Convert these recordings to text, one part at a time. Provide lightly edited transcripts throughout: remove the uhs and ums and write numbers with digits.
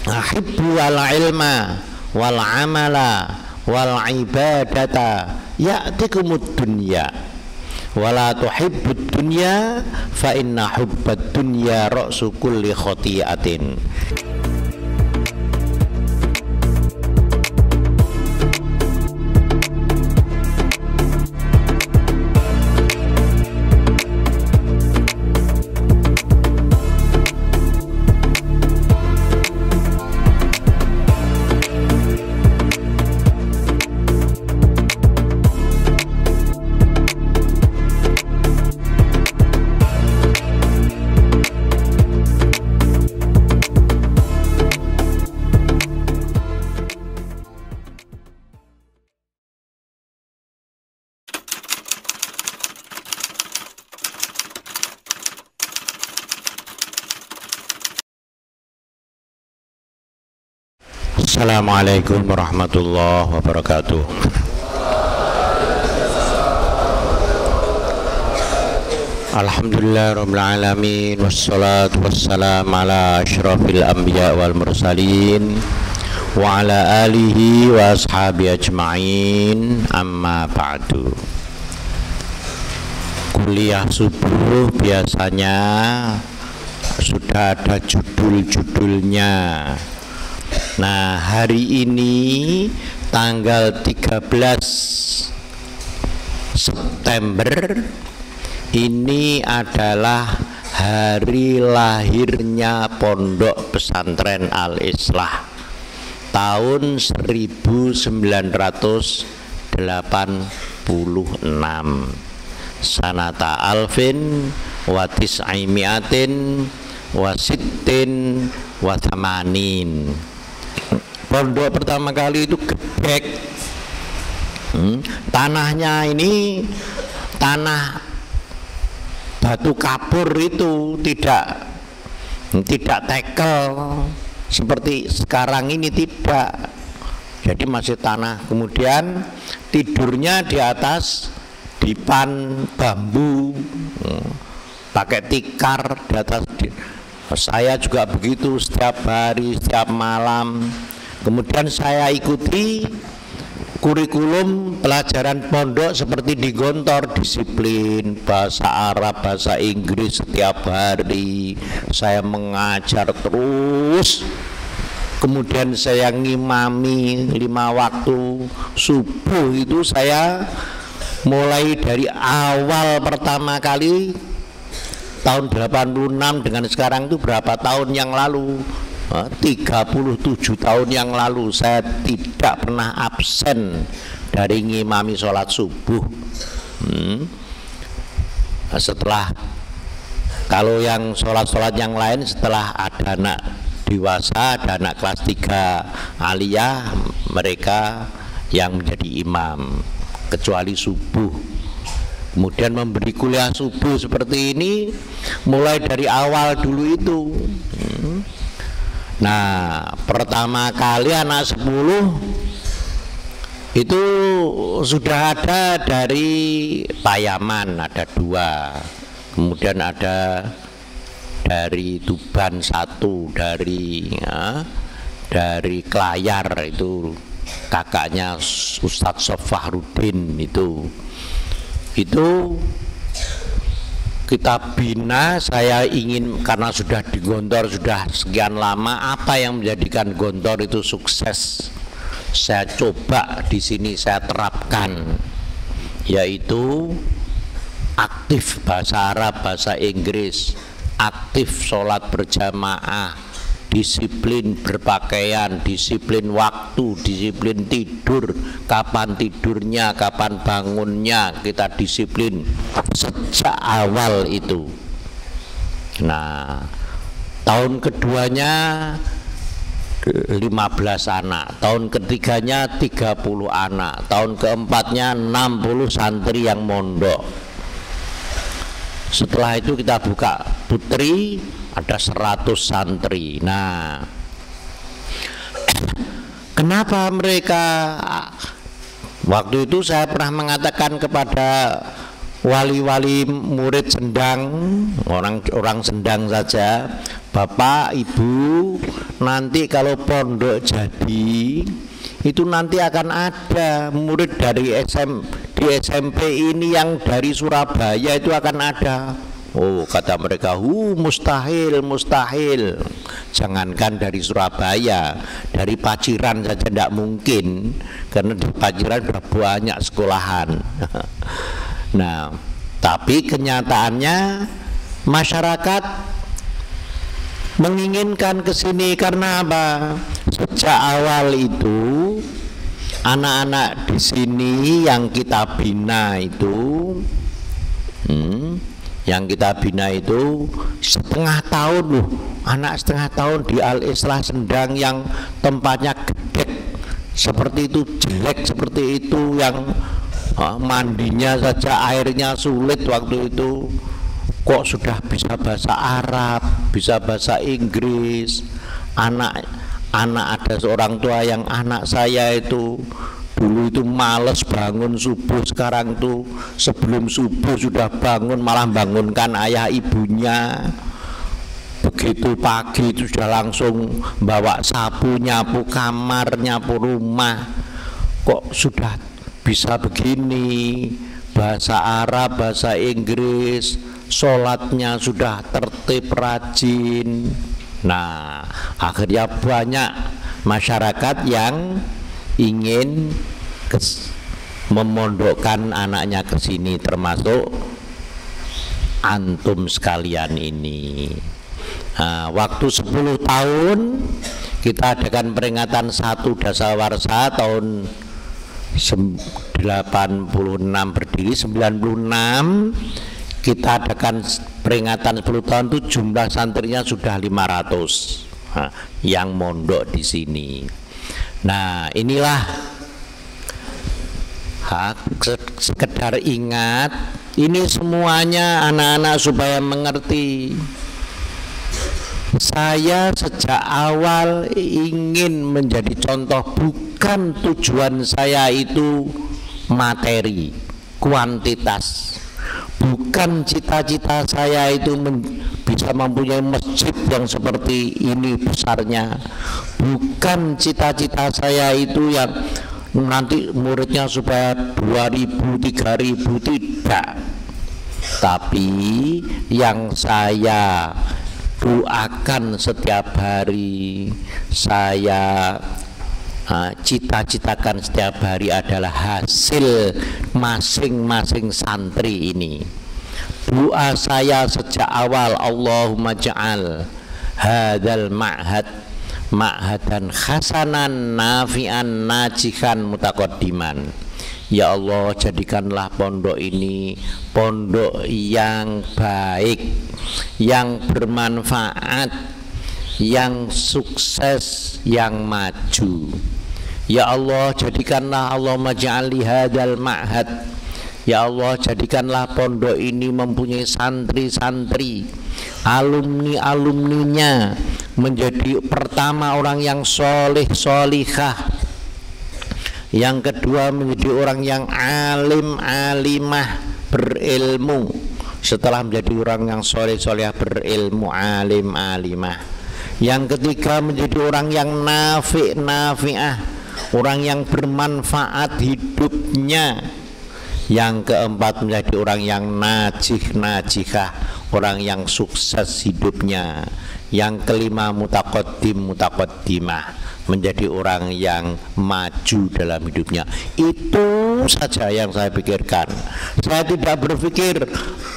ahibbu wal ilma wal amala wal ibadata ya'tikumud dunya wala tuhibbud dunya fa inna hubbad dunya ra'su kulli khati'atin. Assalamualaikum warahmatullahi wabarakatuh. Alhamdulillah rabbil alamin wassalatu wassalamu ala asyrafil anbiya wal mursalin wa ala alihi wa ashabi ajma'in, amma ba'du. Kuliah subuh biasanya sudah ada judul-judulnya. Nah, hari ini tanggal 13 September ini adalah hari lahirnya Pondok Pesantren Al-Islah tahun 1986 sanata alfin wa tis'aimiatin wa sittin wa thamanin. Pondok pertama kali itu Gebek. Tanahnya ini tanah batu kapur, itu tidak tekel seperti sekarang ini, tidak. Jadi masih tanah. Kemudian tidurnya di atas dipan bambu, pakai tikar di atas. Saya juga begitu setiap hari, setiap malam. Kemudian saya ikuti kurikulum pelajaran pondok seperti di Gontor, disiplin bahasa Arab, bahasa Inggris setiap hari. Saya mengajar terus. Kemudian saya ngimami 5 waktu subuh. Itu saya mulai dari awal pertama kali tahun 86 dengan sekarang itu berapa tahun yang lalu? 37 tahun yang lalu saya tidak pernah absen dari ngimami sholat subuh. Setelah, kalau yang sholat-sholat yang lain setelah ada anak dewasa, ada anak kelas 3 aliyah, mereka yang menjadi imam, kecuali subuh. Kemudian memberi kuliah subuh seperti ini mulai dari awal dulu itu. Nah, pertama kali anak 10 itu sudah ada dari Payaman, ada 2. Kemudian ada dari Tuban 1, dari Klayar, itu kakaknya Ustadz Sofahrudin. Itu kita bina. Saya ingin, karena sudah di Gontor sudah sekian lama, apa yang menjadikan Gontor itu sukses, saya coba di sini saya terapkan, yaitu aktif bahasa Arab, bahasa Inggris, aktif sholat berjamaah, disiplin berpakaian, disiplin waktu, disiplin tidur, kapan tidurnya, kapan bangunnya, kita disiplin sejak awal itu. Nah, tahun keduanya 15 anak, tahun ketiganya 30 anak, tahun keempatnya 60 santri yang mondok. Setelah itu kita buka putri, ada 100 santri. Nah, kenapa mereka, waktu itu saya pernah mengatakan kepada wali-wali murid Sendang, orang Sendang saja, Bapak Ibu, nanti kalau pondok jadi itu nanti akan ada murid dari di SMP ini yang dari Surabaya itu akan ada. Oh, kata mereka, mustahil, mustahil. Jangankan dari Surabaya, dari Paciran saja tidak mungkin, karena di Paciran sudah banyak sekolahan. Nah, tapi kenyataannya masyarakat menginginkan ke sini karena apa? Sejak awal itu anak-anak di sini yang kita bina itu, setengah tahun loh, anak setengah tahun di Al-Islah Sendang yang tempatnya gede seperti itu, jelek seperti itu, yang mandinya saja airnya sulit waktu itu, kok sudah bisa bahasa Arab, bisa bahasa Inggris. Anak ada seorang tua yang anak saya itu dulu itu males bangun subuh, sekarang tuh sebelum subuh sudah bangun, malah bangunkan ayah ibunya. Begitu pagi itu sudah langsung bawa sapu, nyapu kamar, nyapu rumah. Kok sudah bisa begini, bahasa Arab, bahasa Inggris, sholatnya sudah tertib, rajin. Nah, akhirnya banyak masyarakat yang ingin memondokkan anaknya ke sini, termasuk antum sekalian ini. Nah, waktu 10 tahun kita adakan peringatan 1 Dasawarsa tahun 86 berdiri, 96 kita adakan peringatan 10 tahun itu jumlah santrinya sudah 500 yang mondok di sini. Nah, inilah sekedar ingat, ini semuanya anak-anak supaya mengerti. Saya sejak awal ingin menjadi contoh, bukan tujuan saya itu materi, kuantitas. Bukan cita-cita saya itu bisa mempunyai masjid yang seperti ini besarnya. Bukan cita-cita saya itu yang nanti muridnya supaya 2000, 3000, tidak. Tapi yang saya doakan setiap hari, saya cita-citakan setiap hari adalah hasil masing-masing santri ini. Doa saya sejak awal, Allahumma ja'al hadzal ma'had ma'hadan hasanan nafi'an najihan mutaqaddiman. Ya Allah, jadikanlah pondok ini pondok yang baik, yang bermanfaat, yang sukses, yang maju. Ya Allah, jadikanlah, Allahumma ja'alli hadzal ma'had, ya Allah, jadikanlah pondok ini mempunyai santri-santri, alumni-alumninya menjadi pertama orang yang soleh solihah, yang kedua menjadi orang yang alim alimah berilmu, setelah menjadi orang yang soleh solihah berilmu alim alimah, yang ketiga menjadi orang yang nafi'ah, orang yang bermanfaat hidupnya, yang keempat menjadi orang yang najihah, orang yang sukses hidupnya, yang kelima mutaqaddimah, menjadi orang yang maju dalam hidupnya. Itu saja yang saya pikirkan. Saya tidak berpikir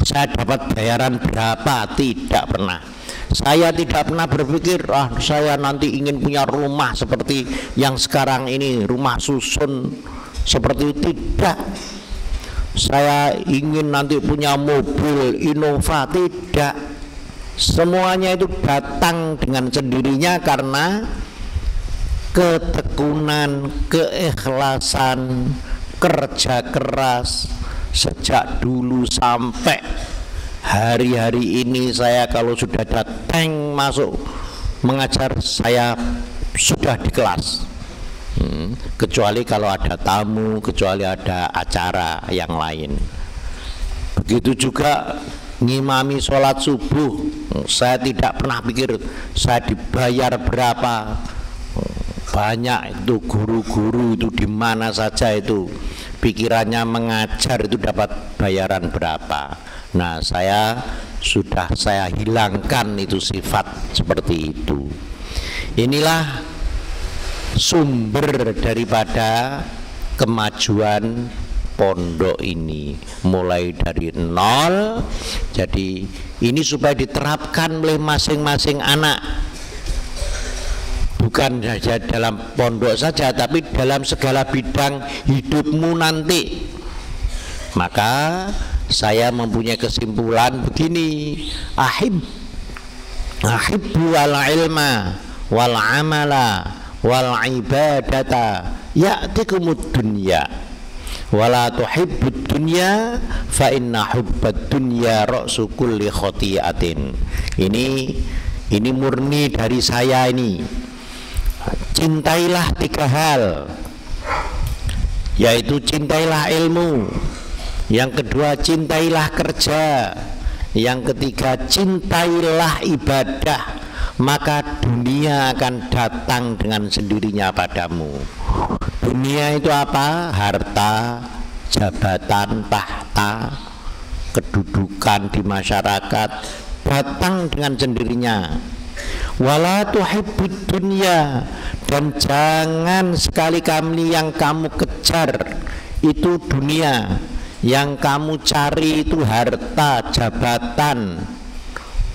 saya dapat bayaran berapa, tidak pernah. Saya tidak pernah berpikir saya nanti ingin punya rumah seperti yang sekarang ini, rumah susun seperti itu, tidak. Saya ingin nanti punya mobil Innova, tidak. Semuanya itu datang dengan sendirinya karena ketekunan, keikhlasan, kerja keras sejak dulu sampai hari-hari ini. Saya kalau sudah datang masuk mengajar, saya sudah di kelas, kecuali kalau ada tamu, kecuali ada acara yang lain. Begitu juga ngimami sholat subuh, saya tidak pernah pikir saya dibayar berapa. Banyak itu guru-guru itu di mana saja itu pikirannya mengajar itu dapat bayaran berapa. Nah, saya hilangkan itu sifat seperti itu. Inilah sumber daripada kemajuan pondok ini, mulai dari nol. Jadi ini supaya diterapkan oleh masing-masing anak, bukan saja dalam pondok saja, tapi dalam segala bidang hidupmu nanti. Maka saya mempunyai kesimpulan begini, ahibbu wal ilma wal amala wal ibadata ya'tikumud dunya wala tuhibbud dunya fa inna hubbad dunya ra'su kulli khati'atin. Ini murni dari saya ini. Cintailah 3 hal, yaitu cintailah ilmu, yang kedua cintailah kerja, yang ketiga cintailah ibadah, maka dunia akan datang dengan sendirinya padamu. Dunia itu apa? Harta, jabatan, tahta, kedudukan di masyarakat datang dengan sendirinya. Wala tuhibbud dunya, dan jangan sekali-kali yang kamu kejar itu dunia, yang kamu cari itu harta, jabatan,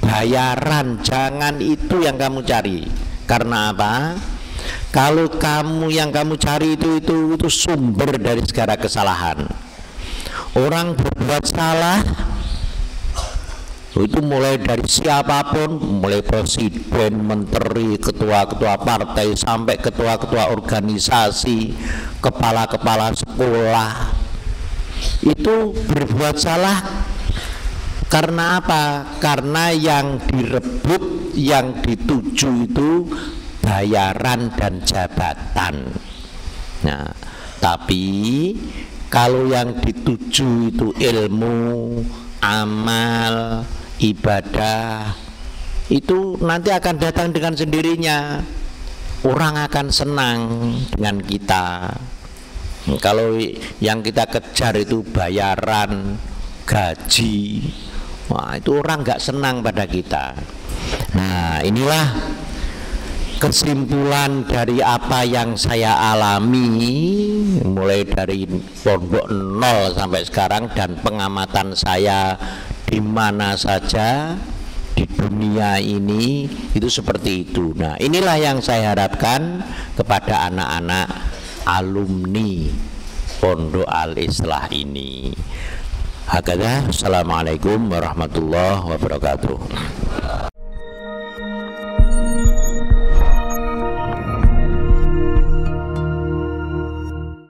bayaran, jangan itu yang kamu cari. Karena apa? Kalau kamu yang kamu cari itu sumber dari segala kesalahan. Orang berbuat salah itu mulai dari siapapun, mulai presiden, menteri, ketua-ketua partai, sampai ketua-ketua organisasi, kepala-kepala sekolah, itu berbuat salah. Karena apa? Karena yang direbut, yang dituju itu bayaran dan jabatan. Nah, tapi kalau yang dituju itu ilmu, amal, ibadah, itu nanti akan datang dengan sendirinya. Orang akan senang dengan kita. Kalau yang kita kejar itu bayaran, gaji, wah, itu orang nggak senang pada kita. Nah, inilah kesimpulan dari apa yang saya alami mulai dari pondok nol sampai sekarang, dan pengamatan saya di mana saja di dunia ini itu seperti itu. Nah, inilah yang saya harapkan kepada anak-anak alumni Pondok Al-Islah ini. Hakadha, assalamualaikum warahmatullahi wabarakatuh.